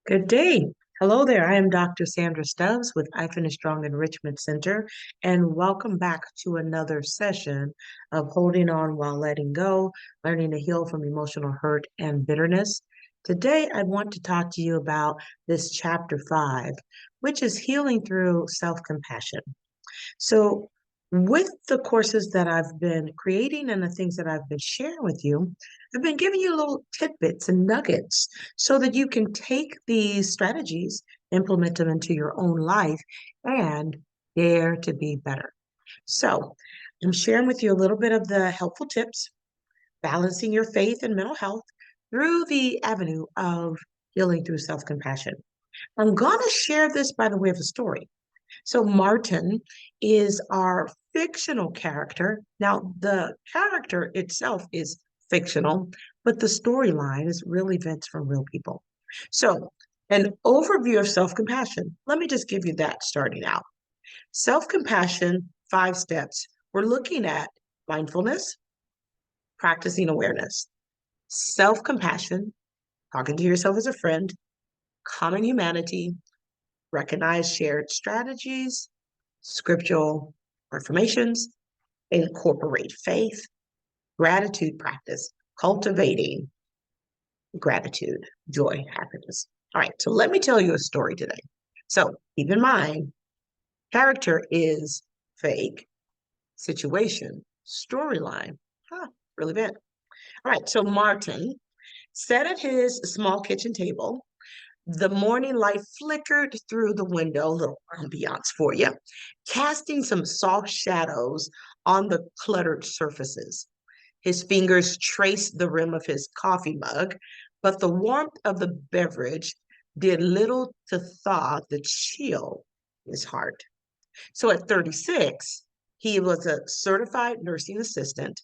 Good day. Hello there. I am Dr. Sandra Stubbs with I Finish Strong Enrichment Center, and welcome back to another session of Holding On While Letting Go, learning to heal from emotional hurt and bitterness. Today, I want to talk to you about this chapter 5, which is healing through self-compassion. So, with the courses that I've been creating and the things that I've been sharing with you, I've been giving you little tidbits and nuggets so that you can take these strategies, implement them into your own life, and dare to be better. So, I'm sharing with you a little bit of the helpful tips, balancing your faith and mental health through the avenue of healing through self compassion. I'm going to share this by the way of a story. So Martin is our fictional character. Now, the character itself is fictional, but the storyline is real events from real people. So, an overview of self-compassion. Let me just give you that starting out. Self-compassion, 5 steps. We're looking at mindfulness, practicing awareness, self-compassion, talking to yourself as a friend, common humanity, recognize shared strategies, scriptural affirmations, incorporate faith, gratitude practice, cultivating gratitude, joy, happiness. All right, so let me tell you a story today. So keep in mind, character is fake, situation, storyline, real event. All right, so Martin sat at his small kitchen table. The morning light flickered through the window, a little ambiance for you, casting some soft shadows on the cluttered surfaces. His fingers traced the rim of his coffee mug, but the warmth of the beverage did little to thaw the chill in his heart. So at 36, he was a certified nursing assistant,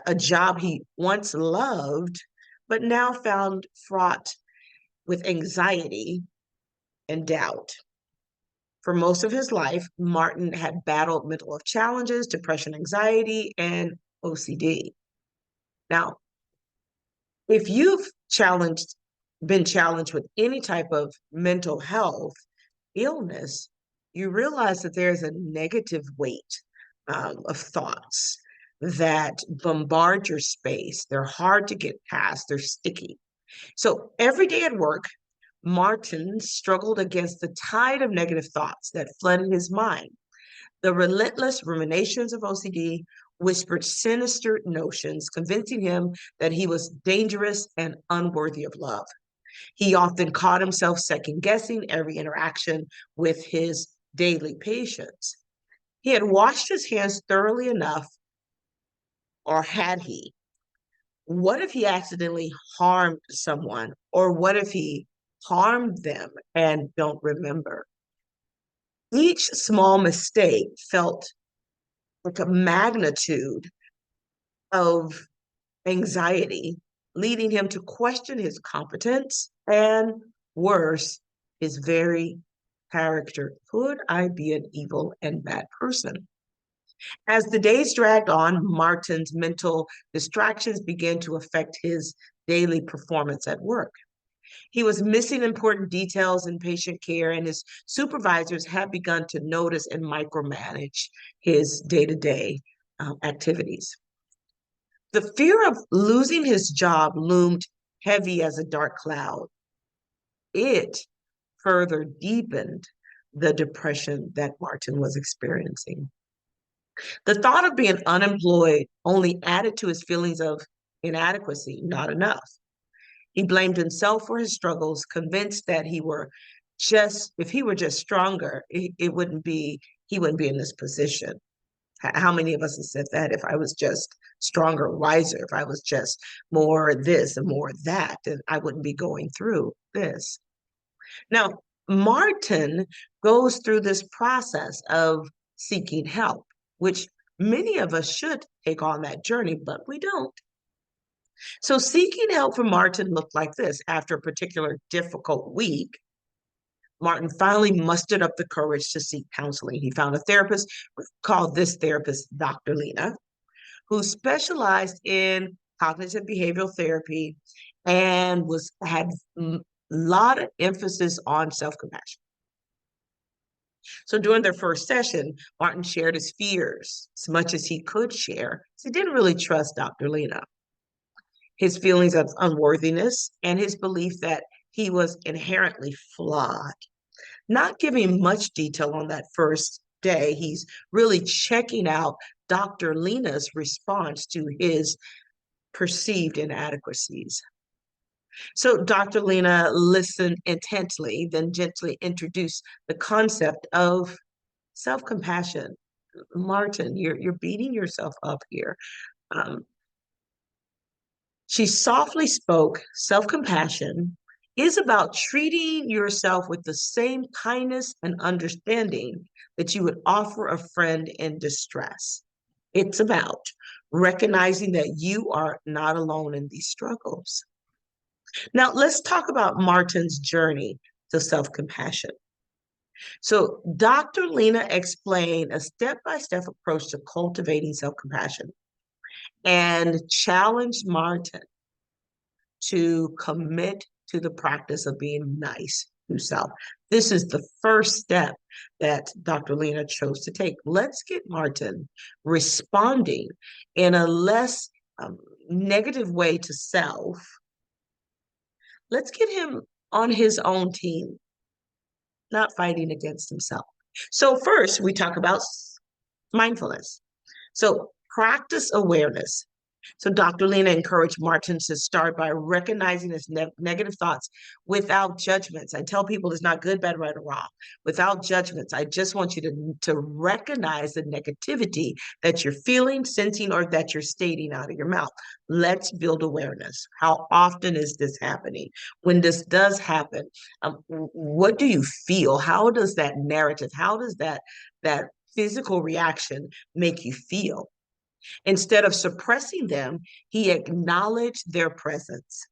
a job he once loved, but now found fraught with anxiety and doubt. For most of his life, Martin had battled mental health challenges, depression, anxiety, and OCD. Now, if you've been challenged with any type of mental health illness, you realize that there's a negative weight of thoughts that bombard your space. They're hard to get past, they're sticky. So every day at work, Martin struggled against the tide of negative thoughts that flooded his mind. The relentless ruminations of OCD whispered sinister notions, convincing him that he was dangerous and unworthy of love. He often caught himself second guessing every interaction with his daily patients. He had washed his hands thoroughly enough, or had he? What if he accidentally harmed someone? Or what if he harmed them and don't remember? Each small mistake felt like a magnitude of anxiety, leading him to question his competence and, worse, his very character. Could I be an evil and bad person? As the days dragged on, Martin's mental distractions began to affect his daily performance at work. He was missing important details in patient care, and his supervisors had begun to notice and micromanage his day-to-day activities. The fear of losing his job loomed heavy as a dark cloud. It further deepened the depression that Martin was experiencing. The thought of being unemployed only added to his feelings of inadequacy, not enough. He blamed himself for his struggles, convinced that if he were just stronger, it wouldn't be, he wouldn't be in this position. How many of us have said that? If I was just stronger, wiser, if I was just more this and more that, then I wouldn't be going through this. Now, Martin goes through this process of seeking help, which many of us should take on that journey, but we don't. So seeking help from Martin looked like this. After a particular difficult week, Martin finally mustered up the courage to seek counseling. He found a therapist, called this therapist Dr. Lena, who specialized in cognitive behavioral therapy and had lot of emphasis on self-compassion. So during their first session, Martin shared his fears as much as he could share. He didn't really trust Dr. Lena, his feelings of unworthiness, and his belief that he was inherently flawed. Not giving much detail on that first day, he's really checking out Dr. Lena's response to his perceived inadequacies. So Dr. Lena listened intently, then gently introduced the concept of self-compassion. Martin, you're beating yourself up here. Um, she softly spoke, self-compassion is about treating yourself with the same kindness and understanding that you would offer a friend in distress. It's about recognizing that you are not alone in these struggles. Now, let's talk about Martin's journey to self-compassion. So, Dr. Lena explained a step-by-step approach to cultivating self-compassion and challenged Martin to commit to the practice of being nice to self. This is the first step that Dr. Lena chose to take. Let's get Martin responding in a less negative way to self. Let's get him on his own team, not fighting against himself. So first, we talk about mindfulness. So practice awareness. So Dr. Lena encouraged Martin to start by recognizing his negative thoughts without judgments. I tell people it's not good, bad, right, or wrong. Without judgments, I just want you to recognize the negativity that you're feeling, sensing, or that you're stating out of your mouth. Let's build awareness. How often is this happening? When this does happen, what do you feel? How does that narrative, how does that physical reaction make you feel? Instead of suppressing them, he acknowledged their presence.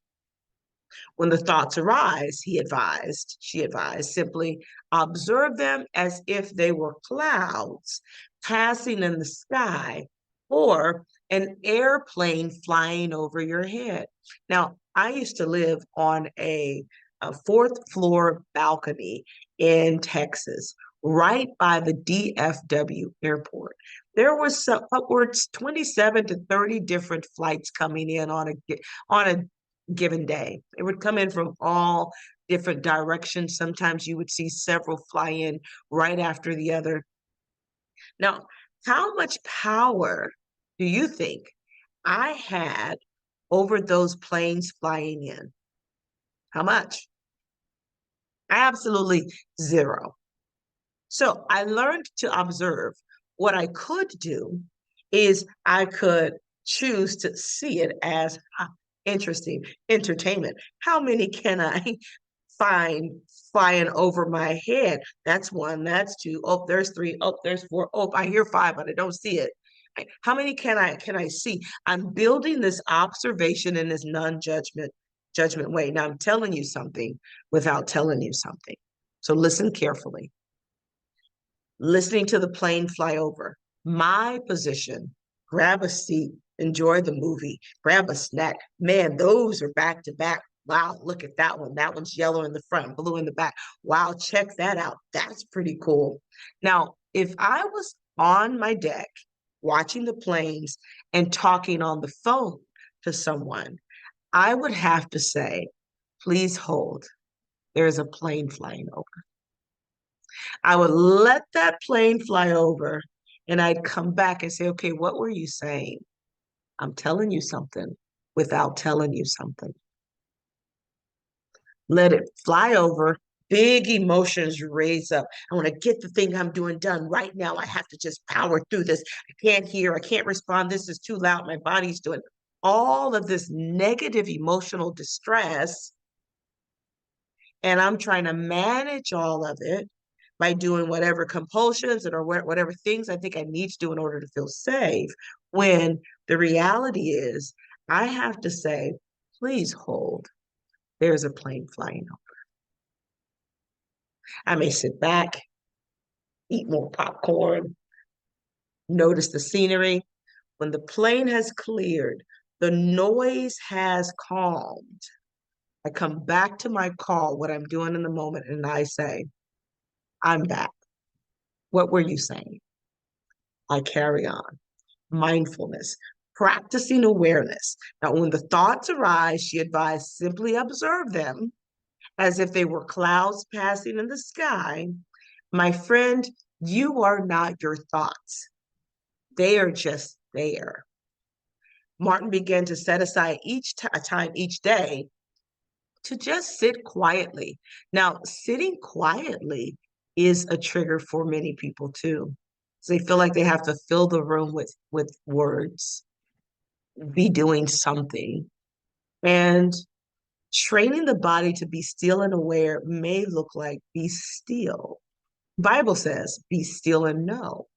When the thoughts arise, she advised, simply observe them as if they were clouds passing in the sky or an airplane flying over your head. Now, I used to live on a fourth floor balcony in Texas, right by the DFW airport. There was upwards 27 to 30 different flights coming in on a given day. It would come in from all different directions. Sometimes you would see several fly in right after the other. Now, how much power do you think I had over those planes flying in? How much? Absolutely zero. So I learned to observe. What I could do is I could choose to see it as interesting entertainment. How many can I find flying over my head? That's one, that's two. Oh, there's three. Oh, there's four. Oh, I hear five, but I don't see it. How many can I see? I'm building this observation in this non-judgment way. Now I'm telling you something without telling you something. So listen carefully. Listening to the plane fly over. My position, grab a seat, enjoy the movie, grab a snack. Man, those are back to back. Wow, look at that one. That one's yellow in the front, blue in the back. Wow, check that out. That's pretty cool. Now, if I was on my deck watching the planes and talking on the phone to someone, I would have to say, please hold. There's a plane flying over. I would let that plane fly over and I'd come back and say, okay, what were you saying? I'm telling you something without telling you something. Let it fly over. Big emotions raise up. I want to get the thing I'm doing done right now. I have to just power through this. I can't hear. I can't respond. This is too loud. My body's doing all of this negative emotional distress. And I'm trying to manage all of it by doing whatever compulsions or whatever things I think I need to do in order to feel safe. When the reality is, I have to say, please hold. There's a plane flying over. I may sit back, eat more popcorn, notice the scenery. When the plane has cleared, the noise has calmed. I come back to my call, what I'm doing in the moment, and I say, I'm back. What were you saying? I carry on. Mindfulness, practicing awareness. Now, when the thoughts arise, she advised simply observe them as if they were clouds passing in the sky. My friend, you are not your thoughts. They are just there. Martin began to set aside a time each day to just sit quietly. Now, sitting quietly is a trigger for many people too. So they feel like they have to fill the room with words, be doing something. And training the body to be still and aware may look like be still. Bible says, be still and know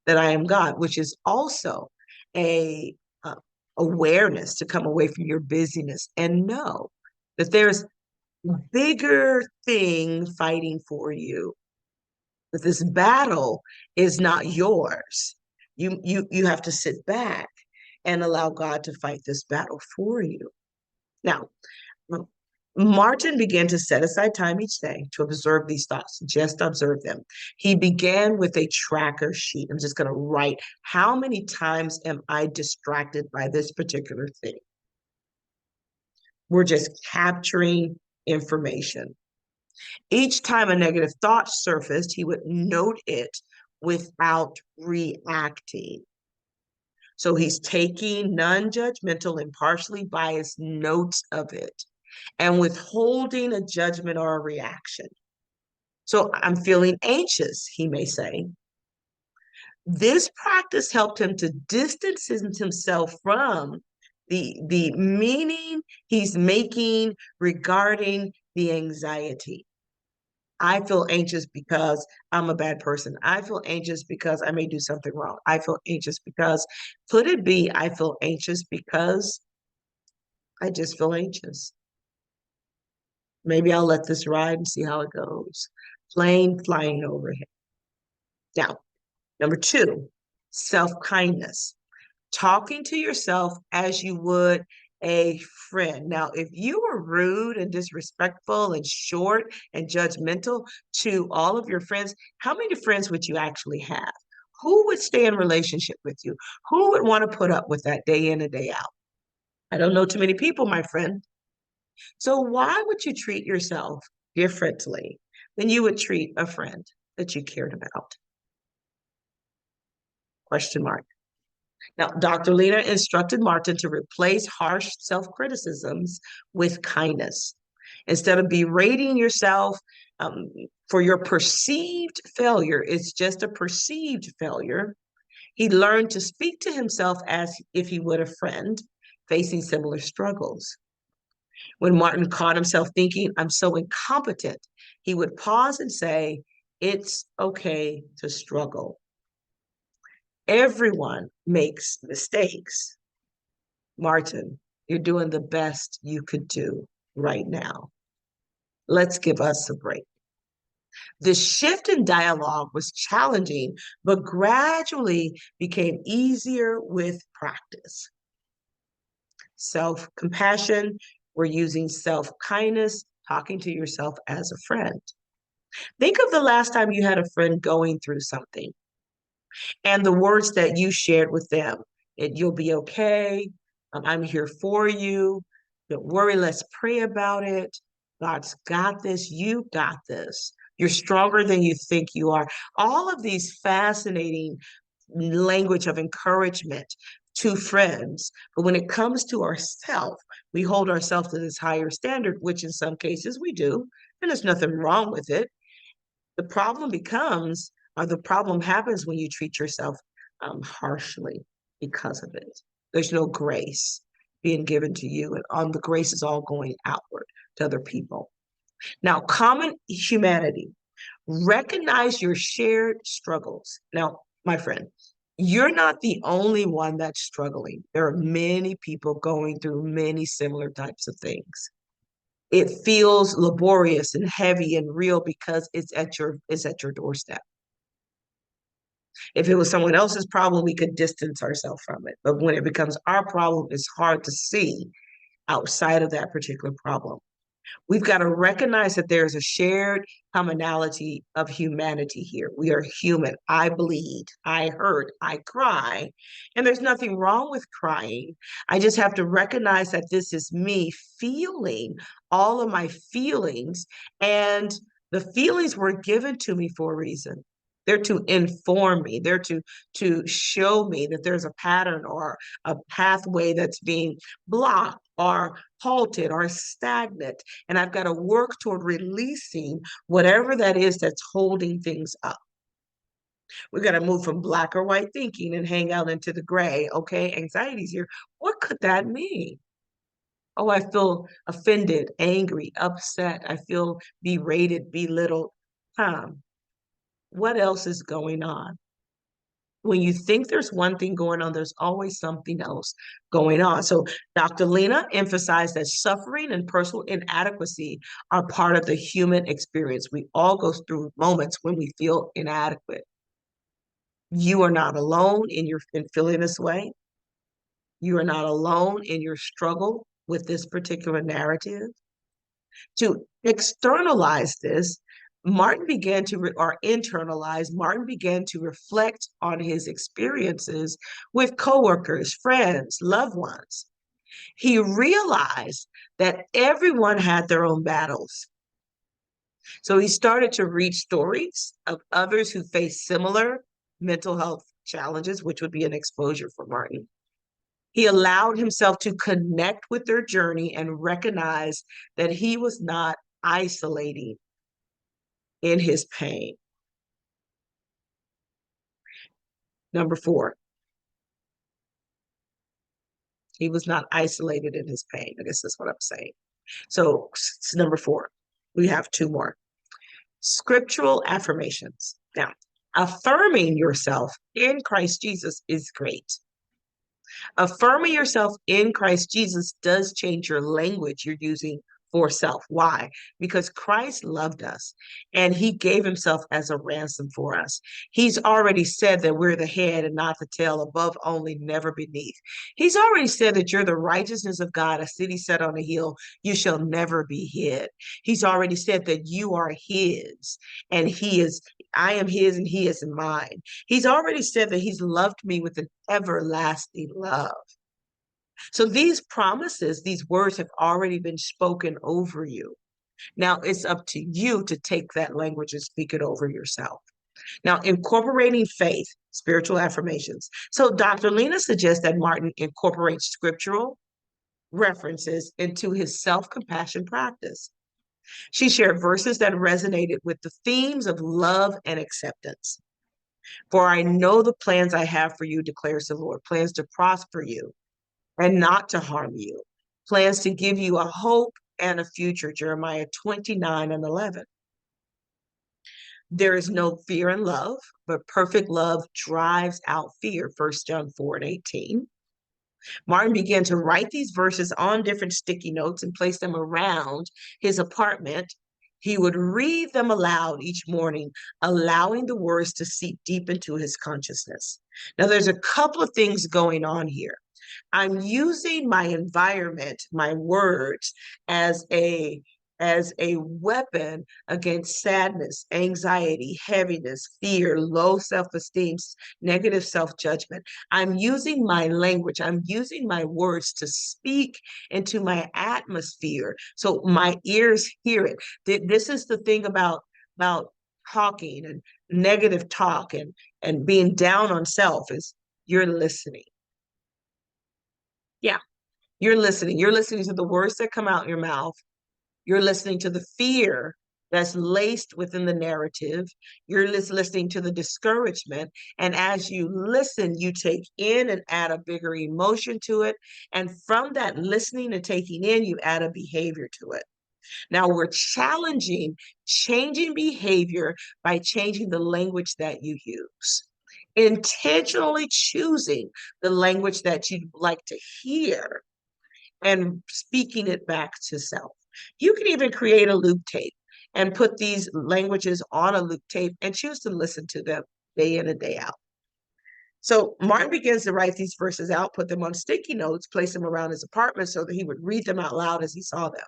that I am God, which is also a awareness to come away from your busyness and know that there's bigger thing fighting for you, that this battle is not yours. You have to sit back and allow God to fight this battle for you. Now, Martin began to set aside time each day to observe these thoughts, just observe them. He began with a tracker sheet. I'm just going to write how many times am I distracted by this particular thing. We're just capturing information. Each time a negative thought surfaced, he would note it without reacting. So he's taking non-judgmental, impartially biased notes of it and withholding a judgment or a reaction. So I'm feeling anxious, he may say. This practice helped him to distance himself from the meaning he's making regarding the anxiety. I feel anxious because I'm a bad person. I feel anxious because I may do something wrong. I feel anxious because, could it be I feel anxious because I just feel anxious? Maybe I'll let this ride and see how it goes. Plane flying overhead. Now, number two, self-kindness. Talking to yourself as you would a friend. Now, if you were rude and disrespectful and short and judgmental to all of your friends, how many friends would you actually have? Who would stay in relationship with you? Who would want to put up with that day in and day out? I don't know too many people, my friend. So why would you treat yourself differently than you would treat a friend that you cared about? Question mark. Now, Dr. Lena instructed Martin to replace harsh self-criticisms with kindness. Instead of berating yourself for your perceived failure, it's just a perceived failure. He learned to speak to himself as if he would a friend facing similar struggles. When Martin caught himself thinking, I'm so incompetent, he would pause and say, it's okay to struggle. Everyone makes mistakes. Martin, you're doing the best you could do right now. Let's give us a break. The shift in dialogue was challenging, but gradually became easier with practice. Self-compassion, we're using self-kindness, talking to yourself as a friend. Think of the last time you had a friend going through something and the words that you shared with them. You'll be okay. I'm here for you. Don't worry. Let's pray about it. God's got this. You got this. You're stronger than you think you are. All of these fascinating language of encouragement to friends. But when it comes to ourselves, we hold ourselves to this higher standard, which in some cases we do. And there's nothing wrong with it. The problem becomes, or the problem happens when you treat yourself harshly because of it. There's no grace being given to you, and the grace is all going outward to other people. Now, common humanity. Recognize your shared struggles. Now, my friend, you're not the only one that's struggling. There are many people going through many similar types of things. It feels laborious and heavy and real because it's at your doorstep. If it was someone else's problem, we could distance ourselves from it. But when it becomes our problem, it's hard to see outside of that particular problem. We've got to recognize that there's a shared commonality of humanity here. We are human. I bleed, I hurt, I cry. And there's nothing wrong with crying. I just have to recognize that this is me feeling all of my feelings. And the feelings were given to me for a reason. They're to inform me. They're to show me that there's a pattern or a pathway that's being blocked or halted or stagnant. And I've got to work toward releasing whatever that is that's holding things up. We've got to move from black or white thinking and hang out into the gray. Okay, anxiety's here. What could that mean? Oh, I feel offended, angry, upset. I feel berated, belittled. What else is going on? When you think there's one thing going on, there's always something else going on. So Dr. Lena emphasized that suffering and personal inadequacy are part of the human experience. We all go through moments when we feel inadequate. You are not alone in feeling this way. You are not alone in your struggle with this particular narrative. To externalize this, Martin began to, or internalize, Martin began to reflect on his experiences with coworkers, friends, loved ones. He realized that everyone had their own battles. So he started to read stories of others who faced similar mental health challenges, which would be an exposure for Martin. He allowed himself to connect with their journey and recognize that he was not isolating in his pain. Number 4, he was not isolated in his pain. I guess that's what I'm saying. So number 4, we have 2 more. Scriptural affirmations. Now, affirming yourself in Christ Jesus is great. Affirming yourself in Christ Jesus does change your language you're using for self. Why? Because Christ loved us and he gave himself as a ransom for us. He's already said that we're the head and not the tail, above only, never beneath. He's already said that you're the righteousness of God, a city set on a hill, you shall never be hid. He's already said that you are his and I am his and he is mine. He's already said that he's loved me with an everlasting love. So these promises, these words have already been spoken over you. Now it's up to you to take that language and speak it over yourself. Now, incorporating faith, spiritual affirmations. So Dr. Lena suggests that Martin incorporates scriptural references into his self-compassion practice. She shared verses that resonated with the themes of love and acceptance. For I know the plans I have for you, declares the Lord, plans to prosper you and not to harm you, plans to give you a hope and a future, Jeremiah 29:11. There is no fear in love, but perfect love drives out fear, 1 John 4:18. Martin began to write these verses on different sticky notes and place them around his apartment. He would read them aloud each morning, allowing the words to seep deep into his consciousness. Now, there's a couple of things going on here. I'm using my environment, my words, as a weapon against sadness, anxiety, heaviness, fear, low self-esteem, negative self-judgment. I'm using my language, I'm using my words to speak into my atmosphere so my ears hear it. This is the thing about talking and negative talk and being down on self is you're listening. Yeah, you're listening. You're listening to the words that come out your mouth. You're listening to the fear that's laced within the narrative. You're listening to the discouragement. And as you listen, you take in and add a bigger emotion to it. And from that listening and taking in, you add a behavior to it. Now we're changing behavior by changing the language that you use. Intentionally choosing the language that you'd like to hear and speaking it back to self. You can even create a loop tape and put these languages on a loop tape and choose to listen to them day in and day out. So Martin begins to write these verses out, put them on sticky notes, place them around his apartment so that he would read them out loud as he saw them.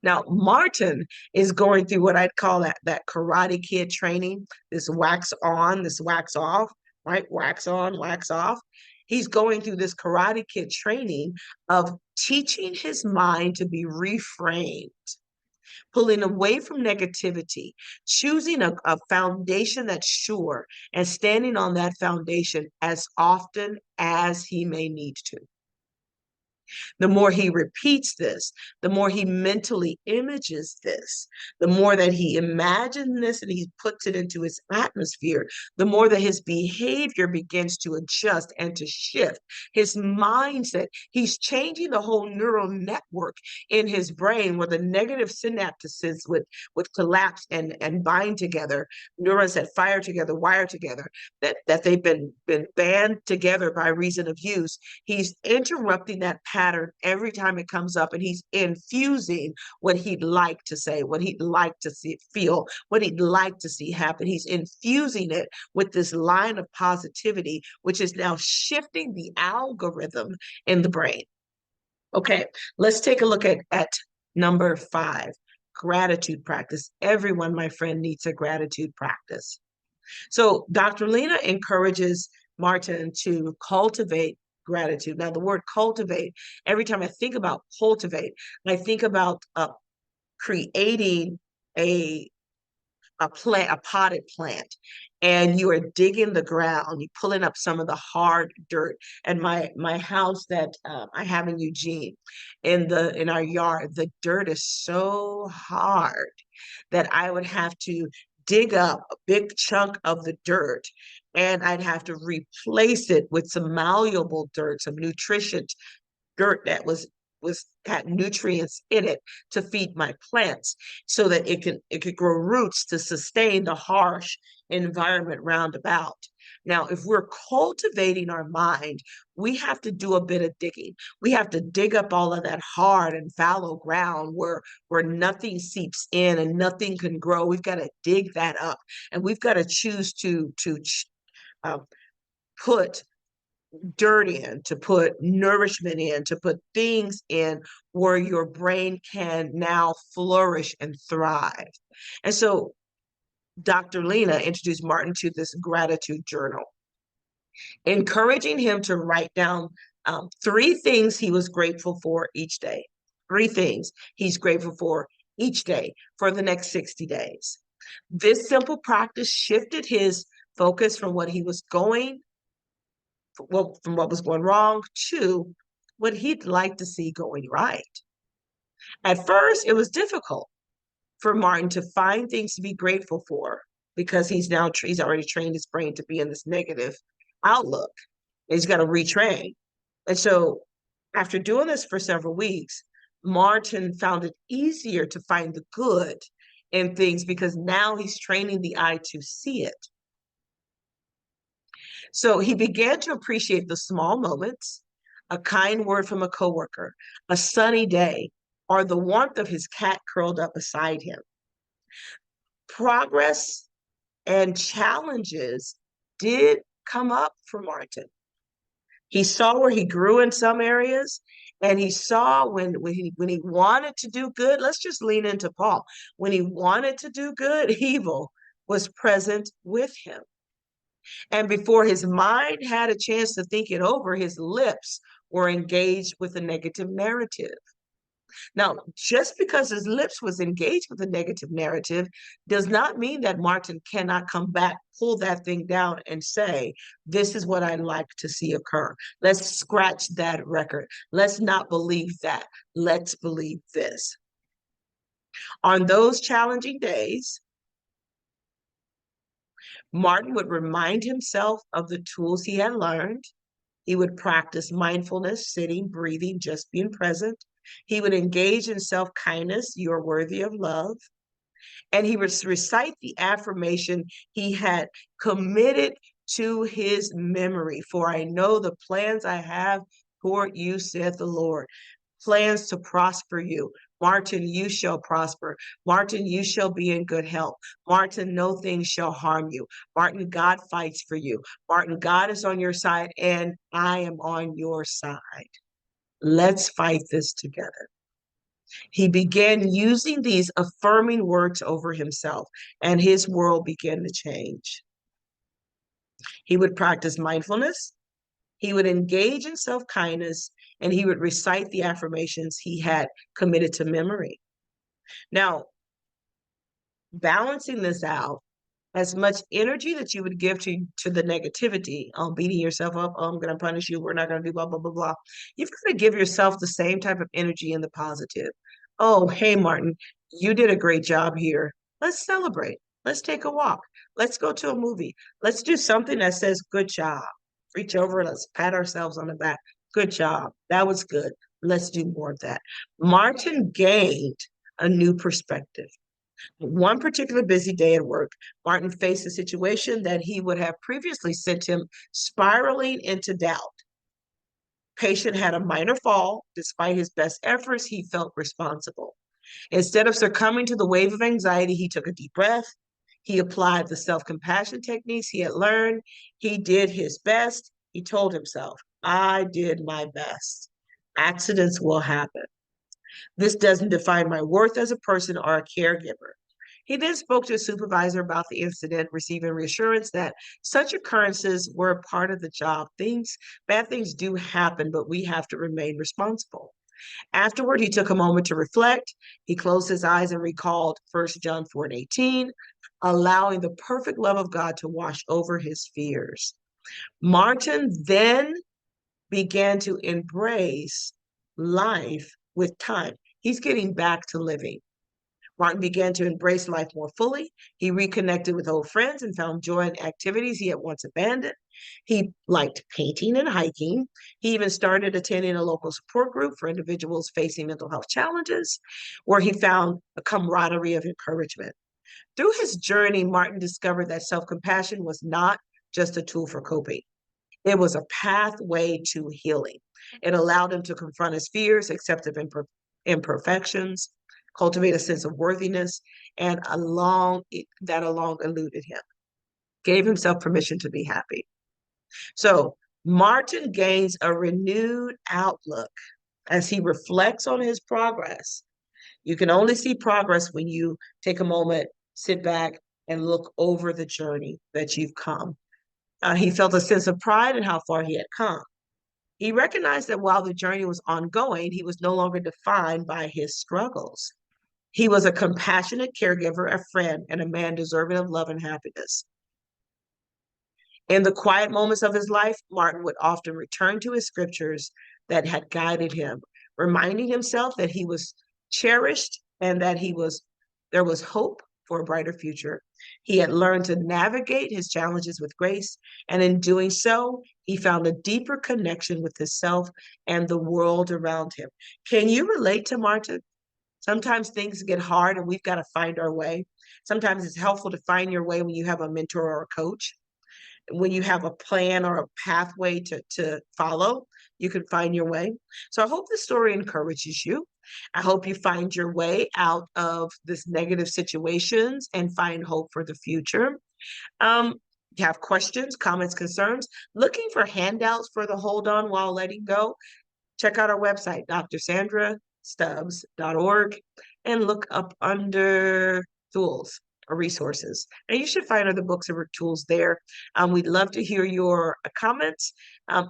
Now, Martin is going through what I'd call that Karate Kid training, this wax on, this wax off, right? Wax on, wax off. He's going through this Karate Kid training of teaching his mind to be reframed, pulling away from negativity, choosing a foundation that's sure, and standing on that foundation as often as he may need to. The more he repeats this, the more he mentally images this, the more that he imagines this and he puts it into his atmosphere, the more that his behavior begins to adjust and to shift. His mindset, he's changing the whole neural network in his brain where the negative synapses would collapse and bind together, neurons that fire together, wire together, that they've been band together by reason of use. He's interrupting that pattern every time it comes up, and he's infusing what he'd like to say, what he'd like to see, feel, what he'd like to see happen. He's infusing it with this line of positivity, which is now shifting the algorithm in the brain. Okay, let's take a look at number 5, gratitude practice. Everyone, my friend, needs a gratitude practice. So Dr. Lena encourages Martin to cultivate gratitude. Now, the word cultivate, every time I think about cultivate, I think about creating a plant, a potted plant, and you are digging the ground, you're pulling up some of the hard dirt. And my house that I have in Eugene, in our yard, the dirt is so hard that I would have to dig up a big chunk of the dirt, and I'd have to replace it with some malleable dirt, some nutritious dirt that was had nutrients in it to feed my plants so that it could grow roots to sustain the harsh environment round about. Now, if we're cultivating our mind, we have to do a bit of digging. We have to dig up all of that hard and fallow ground where nothing seeps in and nothing can grow. We've got to dig that up, and we've got to choose to uh, put dirt in, to put nourishment in, to put things in where your brain can now flourish and thrive. And so Dr. Lena introduced Martin to this gratitude journal, encouraging him to write down 3 things he was grateful for each day. 3 things he's grateful for each day for the next 60 days. This simple practice shifted his focus from what he was going from what was going wrong to what he'd like to see going right. At first, it was difficult for Martin to find things to be grateful for because he's already trained his brain to be in this negative outlook. He's got to retrain. And so after doing this for several weeks, Martin found it easier to find the good in things because now he's training the eye to see it. So he began to appreciate the small moments, a kind word from a coworker, a sunny day, or the warmth of his cat curled up beside him. Progress and challenges did come up for Martin. He saw where he grew in some areas, and he saw when he wanted to do good. Let's just lean into Paul. When he wanted to do good, evil was present with him. And before his mind had a chance to think it over, his lips were engaged with a negative narrative. Now, just because his lips was engaged with a negative narrative does not mean that Martin cannot come back, pull that thing down and say, this is what I'd like to see occur. Let's scratch that record. Let's not believe that. Let's believe this. On those challenging days, Martin would remind himself of the tools he had learned. He would practice mindfulness, sitting, breathing, just being present. He would engage in self-kindness, you're worthy of love. And he would recite the affirmation he had committed to his memory. For I know the plans I have toward you, saith the Lord. Plans to prosper you. Martin, you shall prosper. Martin, you shall be in good health. Martin, no thing shall harm you. Martin, God fights for you. Martin, God is on your side, and I am on your side. Let's fight this together. He began using these affirming words over himself, and his world began to change. He would practice mindfulness, he would engage in self kindness, and he would recite the affirmations he had committed to memory. Now, balancing this out, as much energy that you would give to the negativity, beating yourself up, I'm going to punish you, we're not going to do blah, blah, blah, blah. You've got to give yourself the same type of energy in the positive. Oh, hey, Martin, you did a great job here. Let's celebrate. Let's take a walk. Let's go to a movie. Let's do something that says, good job. Reach over, let's pat ourselves on the back. Good job. That was good. Let's do more of that. Martin gained a new perspective. One particular busy day at work, Martin faced a situation that he would have previously sent him spiraling into doubt. Patient had a minor fall. Despite his best efforts, he felt responsible. Instead of succumbing to the wave of anxiety, he took a deep breath. He applied the self-compassion techniques he had learned. He did his best. He told himself, I did my best. Accidents will happen. This doesn't define my worth as a person or a caregiver. He then spoke to his supervisor about the incident, receiving reassurance that such occurrences were a part of the job. Bad things do happen, but we have to remain responsible. Afterward, he took a moment to reflect. He closed his eyes and recalled 1 John 4:18, allowing the perfect love of God to wash over his fears. Martin then began to embrace life with time. He's getting back to living. Martin began to embrace life more fully. He reconnected with old friends and found joy in activities he had once abandoned. He liked painting and hiking. He even started attending a local support group for individuals facing mental health challenges, where he found a camaraderie of encouragement. Through his journey, Martin discovered that self-compassion was not just a tool for coping. It was a pathway to healing. It allowed him to confront his fears, accept imperfections, cultivate a sense of worthiness, and that alone eluded him, gave himself permission to be happy. So Martin gains a renewed outlook as he reflects on his progress. You can only see progress when you take a moment, sit back, and look over the journey that you've come. He felt a sense of pride in how far he had come. He recognized that while the journey was ongoing, he was no longer defined by his struggles. He was a compassionate caregiver, a friend, and a man deserving of love and happiness. In the quiet moments of his life, Martin would often return to his scriptures that had guided him, reminding himself that he was cherished and that there was hope for a brighter future. He had learned to navigate his challenges with grace, and in doing so, he found a deeper connection with himself and the world around him. Can you relate to Martin? Sometimes things get hard and we've got to find our way. Sometimes it's helpful to find your way when you have a mentor or a coach. When you have a plan or a pathway to follow, you can find your way. So I hope this story encourages you. I hope you find your way out of this negative situations and find hope for the future. You have questions, comments, concerns, looking for handouts for the hold on while letting go, check out our website, drsandrastubbs.org, and look up under tools or resources. And you should find other books or tools there. We'd love to hear your comments.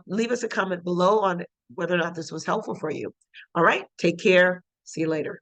Leave us a comment below on whether or not this was helpful for you. All right, take care. See you later.